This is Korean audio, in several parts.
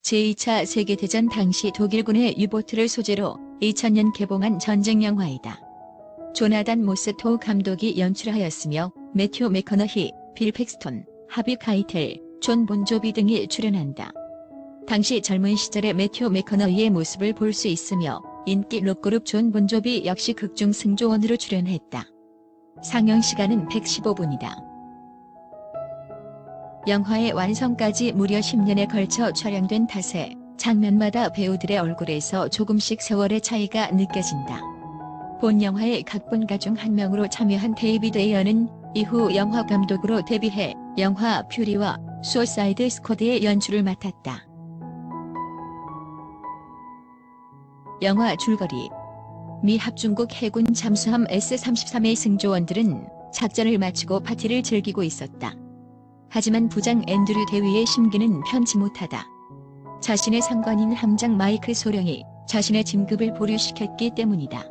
제2차 세계대전 당시 독일군의 유보트를 소재로 2000년 개봉한 전쟁 영화이다. 조나단 모스토 감독이 연출하였으며 매튜 맥커너히, 빌 팩스톤, 하비 카이텔, 존 본조비 등이 출연한다. 당시 젊은 시절의 매튜 맥커너히의 모습을 볼 수 있으며 인기 록그룹 존 본조비 역시 극중 승조원으로 출연했다. 상영 시간은 115분이다. 영화의 완성까지 무려 10년에 걸쳐 촬영된 탓에 장면마다 배우들의 얼굴에서 조금씩 세월의 차이가 느껴진다. 본 영화의 각본가 중 한 명으로 참여한 데이비드 에어는 이후 영화 감독으로 데뷔해 영화 퓨리와 수어사이드 스쿼드의 연출을 맡았다. 영화 줄거리. 미 합중국 해군 잠수함 S-33의 승조원들은 작전을 마치고 파티를 즐기고 있었다. 하지만 부장 앤드류 대위의 심기는 편치 못하다. 자신의 상관인 함장 마이크 소령이 자신의 진급을 보류시켰기 때문이다.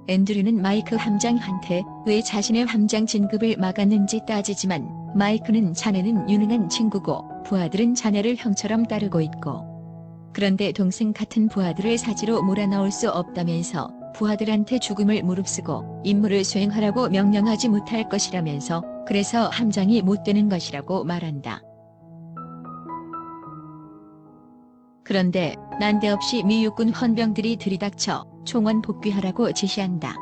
앤드류는 마이크 함장한테 왜 자신의 함장 진급을 막았는지 따지지만 마이크는 자네는 유능한 친구고 부하들은 자네를 형처럼 따르고 있고 그런데 동생 같은 부하들을 사지로 몰아넣을 수 없다면서 부하들한테 죽음을 무릅쓰고 임무를 수행하라고 명령하지 못할 것이라면서 그래서 함장이 못 되는 것이라고 말한다. 그런데 난데없이 미 육군 헌병들이 들이닥쳐 총원 복귀하라고 지시한다.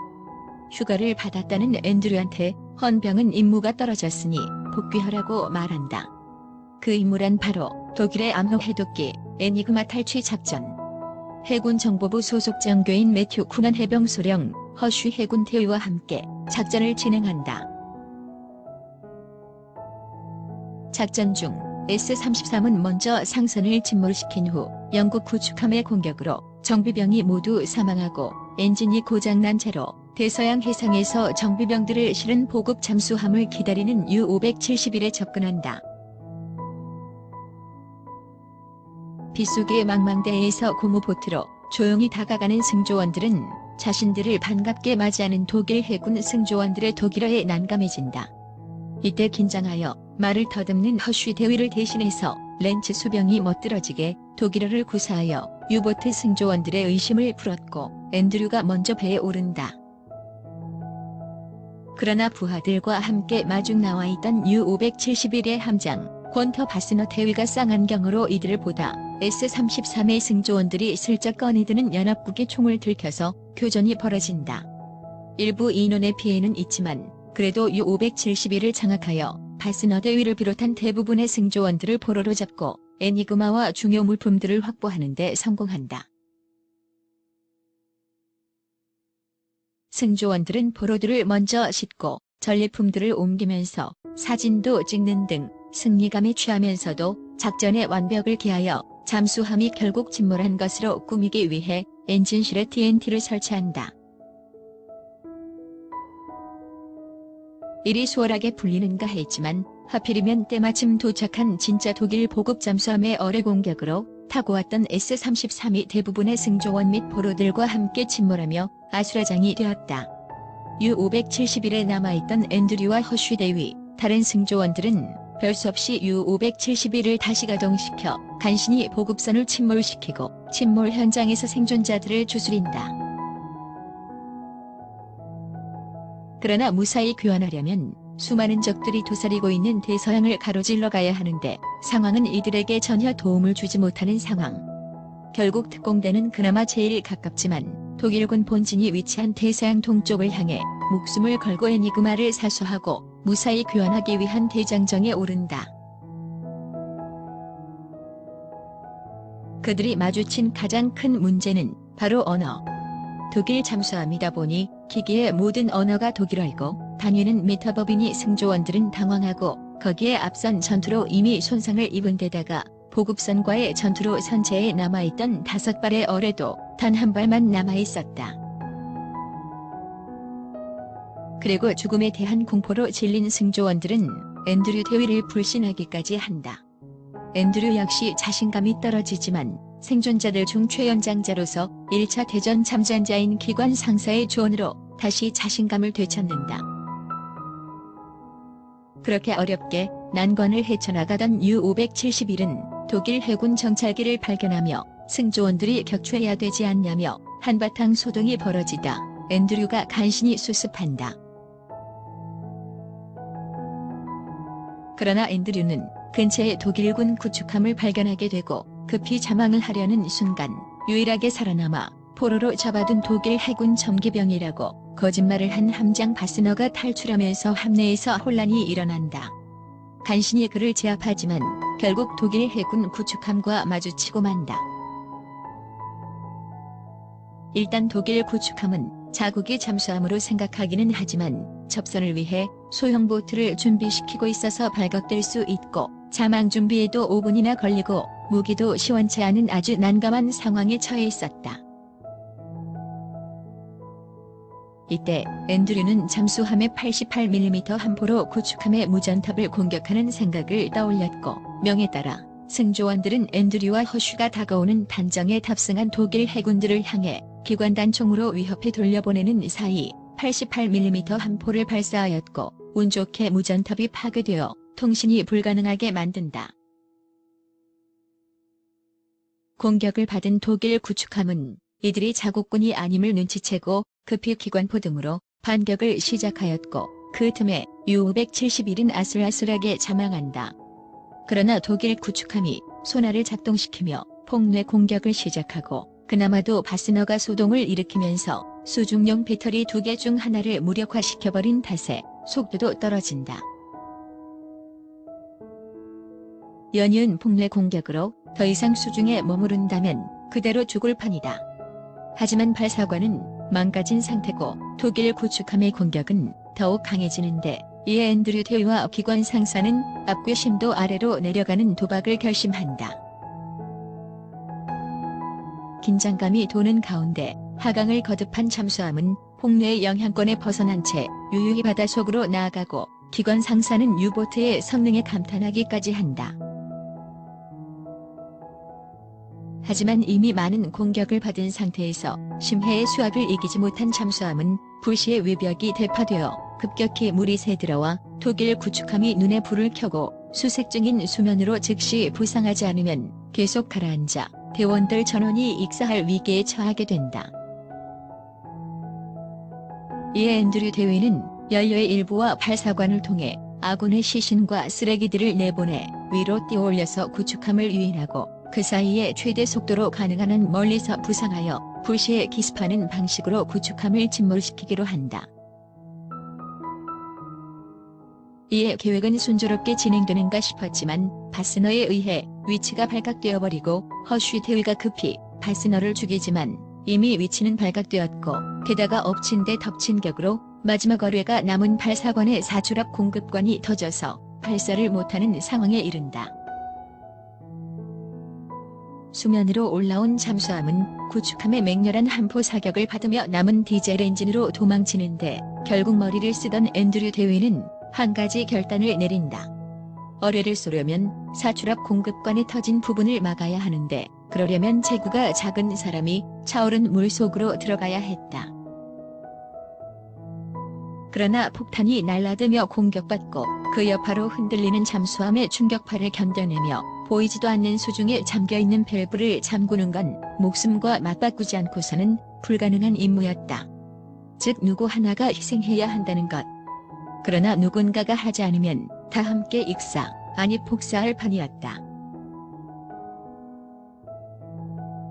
휴가를 받았다는 앤드류한테 헌병은 임무가 떨어졌으니 복귀하라고 말한다. 그 임무란 바로 독일의 암호 해독기 애니그마 탈취 작전. 해군 정보부 소속 장교인 매튜 쿠난 해병 소령, 허쉬 해군 대위와 함께 작전을 진행한다. 작전 중 S-33은 먼저 상선을 침몰시킨 후 영국 구축함의 공격으로 정비병이 모두 사망하고 엔진이 고장난 채로 대서양 해상에서 정비병들을 실은 보급 잠수함을 기다리는 U-571에 접근한다. 빗속의 망망대해에서 고무보트로 조용히 다가가는 승조원들은 자신들을 반갑게 맞이하는 독일 해군 승조원들의 독일어에 난감해진다. 이때 긴장하여 말을 더듬는 허쉬 대위를 대신해서 렌츠 수병이 멋들어지게 독일어를 구사하여 유보트 승조원들의 의심을 풀었고 앤드류가 먼저 배에 오른다. 그러나 부하들과 함께 마중 나와있던 U-571의 함장 권터 바스너 대위가 쌍안경으로 이들을 보다 S-33의 승조원들이 슬쩍 꺼내드는 연합국의 총을 들켜서 교전이 벌어진다. 일부 인원의 피해는 있지만 그래도 U-571을 장악하여 바스너 대위를 비롯한 대부분의 승조원들을 포로로 잡고 애니그마와 중요 물품들을 확보하는 데 성공한다. 승조원들은 포로들을 먼저 싣고 전리품들을 옮기면서 사진도 찍는 등 승리감에 취하면서도 작전의 완벽을 기하여 잠수함이 결국 침몰한 것으로 꾸미기 위해 엔진실에 TNT를 설치한다. 일이 수월하게 풀리는가 했지만 하필이면 때마침 도착한 진짜 독일 보급 잠수함의 어뢰 공격으로 타고 왔던 S-33이 대부분의 승조원 및 포로들과 함께 침몰하며 아수라장이 되었다. U-571에 남아있던 앤드류와 허쉬 대위, 다른 승조원들은 별 수 없이 U-571을 다시 가동시켜 간신히 보급선을 침몰시키고 침몰 현장에서 생존자들을 추스린다. 그러나 무사히 귀환하려면 수많은 적들이 도사리고 있는 대서양을 가로질러 가야 하는데 상황은 이들에게 전혀 도움을 주지 못하는 상황. 결국 특공대는 그나마 제일 가깝지만 독일군 본진이 위치한 대서양 동쪽을 향해 목숨을 걸고 애니그마를 사수하고 무사히 귀환하기 위한 대장정에 오른다. 그들이 마주친 가장 큰 문제는 바로 언어. 독일 잠수함이다 보니 기기의 모든 언어가 독일어이고 단위는 미터법이니 승조원들은 당황하고 거기에 앞선 전투로 이미 손상을 입은 데다가 보급선과의 전투로 선체에 남아있던 5발의 어뢰도 단 한 발만 남아있었다. 그리고 죽음에 대한 공포로 질린 승조원들은 앤드류 대위를 불신하기까지 한다. 앤드류 역시 자신감이 떨어지지만 생존자들 중 최연장자로서 1차 대전 참전자인 기관 상사의 조언으로 다시 자신감을 되찾는다. 그렇게 어렵게 난관을 헤쳐나가던 U-571은 독일 해군 정찰기를 발견하며 승조원들이 격추해야 되지 않냐며 한바탕 소동이 벌어지다 앤드류가 간신히 수습한다. 그러나 앤드류는 근처에 독일군 구축함을 발견하게 되고 급히 자망을 하려는 순간 유일하게 살아남아 포로로 잡아둔 독일 해군 점기병이라고 거짓말을 한 함장 바스너가 탈출하면서 함내에서 혼란이 일어난다. 간신히 그를 제압하지만 결국 독일 해군 구축함과 마주치고 만다. 일단 독일 구축함은 자국이 잠수함으로 생각하기는 하지만 접선을 위해 소형 보트를 준비시키고 있어서 발각될 수 있고 자망 준비에도 5분이나 걸리고 무기도 시원치 않은 아주 난감한 상황에 처해 있었다. 이때 앤드류는 잠수함의 88mm 함포로 구축함의 무전탑을 공격하는 생각을 떠올렸고 명에 따라 승조원들은 앤드류와 허쉬가 다가오는 단정에 탑승한 독일 해군들을 향해 기관단총으로 위협해 돌려보내는 사이 88mm 함포를 발사하였고 운 좋게 무전탑이 파괴되어 통신이 불가능하게 만든다. 공격을 받은 독일 구축함은 이들이 자국군이 아님을 눈치채고 급히 기관포 등으로 반격을 시작하였고 그 틈에 U-571은 아슬아슬하게 자망한다. 그러나 독일 구축함이 소나를 작동시키며 폭뇌 공격을 시작하고 그나마도 바스너가 소동을 일으키면서 수중용 배터리 2개 중 하나를 무력화시켜버린 탓에 속도도 떨어진다. 연이은 폭뇌 공격으로 더 이상 수중에 머무른다면 그대로 죽을 판이다. 하지만 발사관은 망가진 상태고 독일 구축함의 공격은 더욱 강해지는데 이에 앤드류 대위와 기관 상사는 앞괴심도 아래로 내려가는 도박을 결심한다. 긴장감이 도는 가운데 하강을 거듭한 잠수함은 폭뇌의 영향권에 벗어난 채 유유히 바다속으로 나아가고 기관 상사는 유보트의 성능에 감탄하기까지 한다. 하지만 이미 많은 공격을 받은 상태에서 심해의 수압을 이기지 못한 잠수함은 불시의 외벽이 대파되어 급격히 물이 새들어와 독일 구축함이 눈에 불을 켜고 수색 중인 수면으로 즉시 부상하지 않으면 계속 가라앉아 대원들 전원이 익사할 위기에 처하게 된다. 이에 앤드류 대위는 연료의 일부와 발사관을 통해 아군의 시신과 쓰레기들을 내보내 위로 띄워올려서 구축함을 유인하고 그 사이에 최대 속도로 가능한 한 멀리서 부상하여 불시에 기습하는 방식으로 구축함을 침몰시키기로 한다. 이에 계획은 순조롭게 진행되는가 싶었지만 바스너에 의해 위치가 발각되어 버리고 허쉬 대위가 급히 바스너를 죽이지만 이미 위치는 발각되었고 게다가 엎친 데 덮친 격으로 마지막 어뢰가 남은 발사관의 사출압 공급관이 터져서 발사를 못하는 상황에 이른다. 수면으로 올라온 잠수함은 구축함의 맹렬한 함포 사격을 받으며 남은 디젤 엔진으로 도망치는데 결국 머리를 쓰던 앤드류 대위는 한 가지 결단을 내린다. 어뢰를 쏘려면 사출압 공급관이 터진 부분을 막아야 하는데 그러려면 체구가 작은 사람이 차오른 물속으로 들어가야 했다. 그러나 폭탄이 날아들며 공격받고 그 여파로 흔들리는 잠수함의 충격파를 견뎌내며 보이지도 않는 수중에 잠겨있는 밸브를 잠그는 건 목숨과 맞바꾸지 않고서는 불가능한 임무였다. 즉 누구 하나가 희생해야 한다는 것. 그러나 누군가가 하지 않으면 다 함께 익사, 아니 폭사할 판이었다.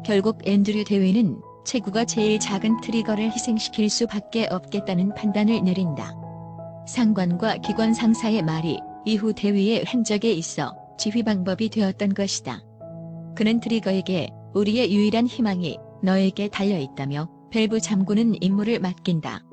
결국 앤드류 대위는 체구가 제일 작은 트리거를 희생시킬 수밖에 없겠다는 판단을 내린다. 상관과 기관 상사의 말이 이후 대위의 행적에 있어 지휘 방법이 되었던 것이다. 그는 트리거에게 우리의 유일한 희망이 너에게 달려있다며 밸브 잠그는 임무를 맡긴다.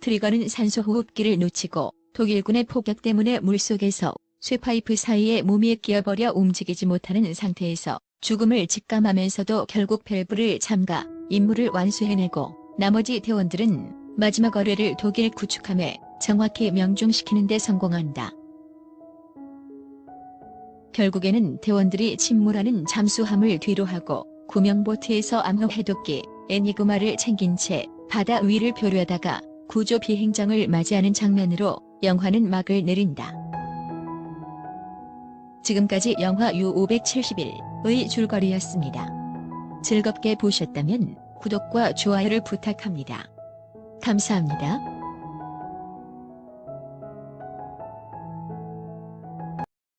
트리거는 산소 호흡기를 놓치고 독일군의 폭격 때문에 물속에서 쇠파이프 사이에 몸이 끼어버려 움직이지 못하는 상태에서 죽음을 직감하면서도 결국 밸브를 잠가 임무를 완수해내고 나머지 대원들은 마지막 어뢰를 독일 구축함에 정확히 명중시키는 데 성공한다. 결국에는 대원들이 침몰하는 잠수함을 뒤로하고 구명보트에서 암호 해독기 애니그마를 챙긴 채 바다 위를 표류하다가 구조 비행장을 맞이하는 장면으로 영화는 막을 내린다. 지금까지 영화 U571의 줄거리였습니다. 즐겁게 보셨다면 구독과 좋아요를 부탁합니다. 감사합니다.